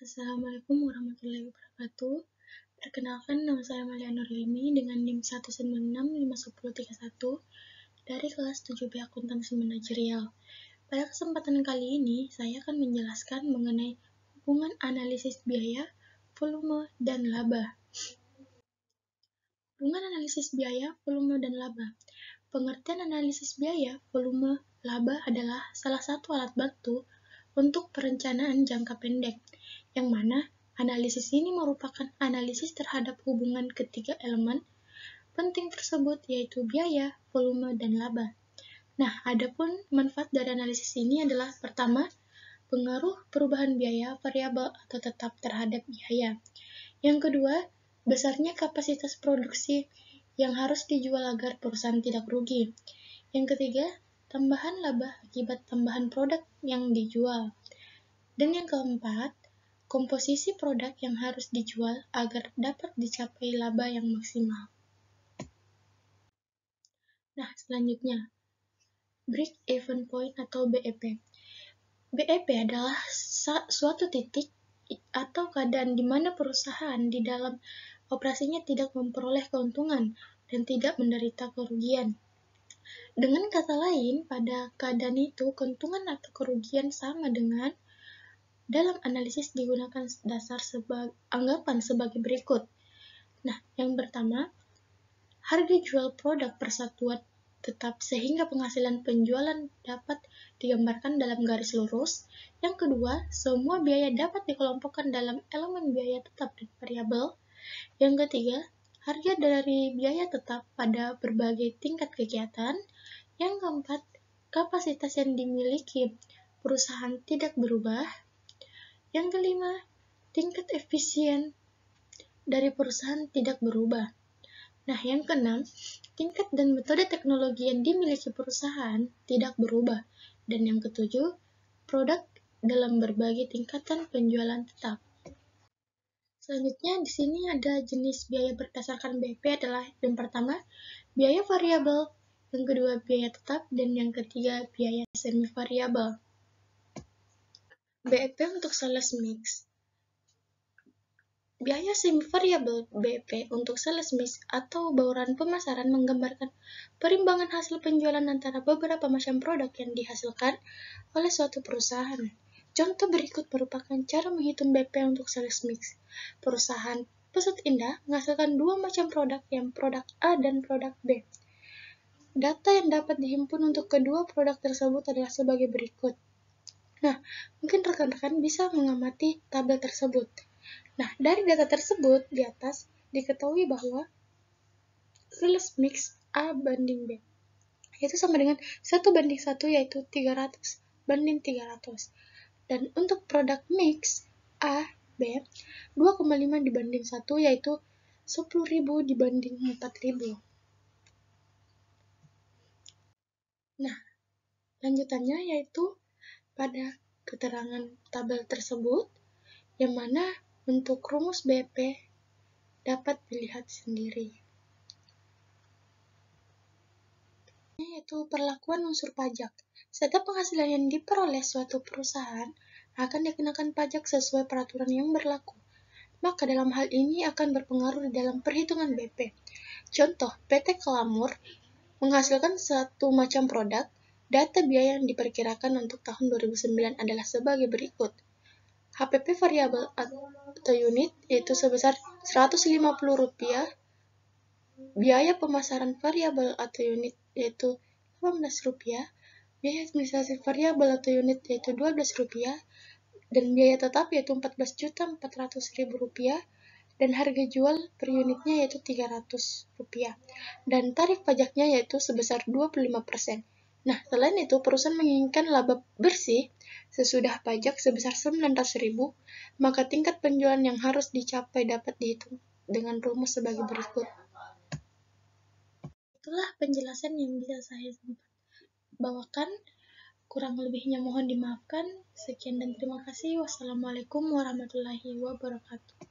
Assalamualaikum warahmatullahi wabarakatuh. Perkenalkan, nama saya Amalia Nurlini dengan NIM 1965131 dari kelas 7B Akuntansi Manajerial. Pada kesempatan kali ini, saya akan menjelaskan mengenai hubungan analisis biaya, volume, dan laba. Hubungan analisis biaya, volume, dan laba. Pengertian analisis biaya, volume, laba adalah salah satu alat bantu untuk perencanaan jangka pendek, yang mana analisis ini merupakan analisis terhadap hubungan ketiga elemen penting tersebut, yaitu biaya, volume, dan laba. Nah, adapun manfaat dari analisis ini adalah pertama, pengaruh perubahan biaya variabel atau tetap terhadap biaya. Yang kedua, besarnya kapasitas produksi yang harus dijual agar perusahaan tidak rugi. Yang ketiga, tambahan laba akibat tambahan produk yang dijual. Dan yang keempat, komposisi produk yang harus dijual agar dapat dicapai laba yang maksimal. Nah, selanjutnya, break-even point atau BEP. BEP adalah suatu titik atau keadaan di mana perusahaan di dalam operasinya tidak memperoleh keuntungan dan tidak menderita kerugian. Dengan kata lain, pada keadaan itu, keuntungan atau kerugian sama dengan. Dalam analisis digunakan dasar anggapan sebagai berikut. Nah, yang pertama, harga jual produk persatuan tetap sehingga penghasilan penjualan dapat digambarkan dalam garis lurus. Yang kedua, semua biaya dapat dikelompokkan dalam elemen biaya tetap dan variabel. Yang ketiga, harga dari biaya tetap pada berbagai tingkat kegiatan. Yang keempat, kapasitas yang dimiliki perusahaan tidak berubah. Yang kelima, tingkat efisien dari perusahaan tidak berubah. Nah, yang keenam, tingkat dan metode teknologi yang dimiliki perusahaan tidak berubah. Dan yang ketujuh, produk dalam berbagai tingkatan penjualan tetap. Selanjutnya, di sini ada jenis biaya berdasarkan BEP adalah yang pertama, biaya variabel, yang kedua, biaya tetap, dan yang ketiga, biaya semi variabel. BEP untuk sales mix. Biaya semi variabel BEP untuk sales mix atau bauran pemasaran menggambarkan perimbangan hasil penjualan antara beberapa macam produk yang dihasilkan oleh suatu perusahaan. Contoh berikut merupakan cara menghitung BEP untuk sales mix. Perusahaan Pesut Indah menghasilkan dua macam produk, yang produk A dan produk B. Data yang dapat dihimpun untuk kedua produk tersebut adalah sebagai berikut. Nah, mungkin rekan-rekan bisa mengamati tabel tersebut. Nah, dari data tersebut di atas diketahui bahwa sales mix A banding B yaitu sama dengan 1:1, yaitu 300:300. Dan untuk produk mix A, B, 2,5:1, yaitu 10.000 dibanding 4.000. Nah, lanjutannya yaitu pada keterangan tabel tersebut, yang mana untuk rumus BEP dapat dilihat sendiri. Yaitu perlakuan unsur pajak. Setiap penghasilan yang diperoleh suatu perusahaan akan dikenakan pajak sesuai peraturan yang berlaku. Maka dalam hal ini akan berpengaruh dalam perhitungan BEP. Contoh, PT Kelamur menghasilkan satu macam produk. Data biaya yang diperkirakan untuk tahun 2009 adalah sebagai berikut. HPP variabel atau unit yaitu sebesar Rp150, biaya pemasaran variabel atau unit yaitu Rp18, biaya administrasi variabel atau unit yaitu Rp12, dan biaya tetap yaitu Rp14.400.000, dan harga jual per unitnya yaitu Rp300, dan tarif pajaknya yaitu sebesar 25%. Nah, selain itu, perusahaan menginginkan laba bersih sesudah pajak sebesar Rp900.000, maka tingkat penjualan yang harus dicapai dapat dihitung dengan rumus sebagai berikut. Itulah penjelasan yang bisa saya bawakan. Kurang lebihnya mohon dimaafkan. Sekian dan terima kasih. Wassalamualaikum warahmatullahi wabarakatuh.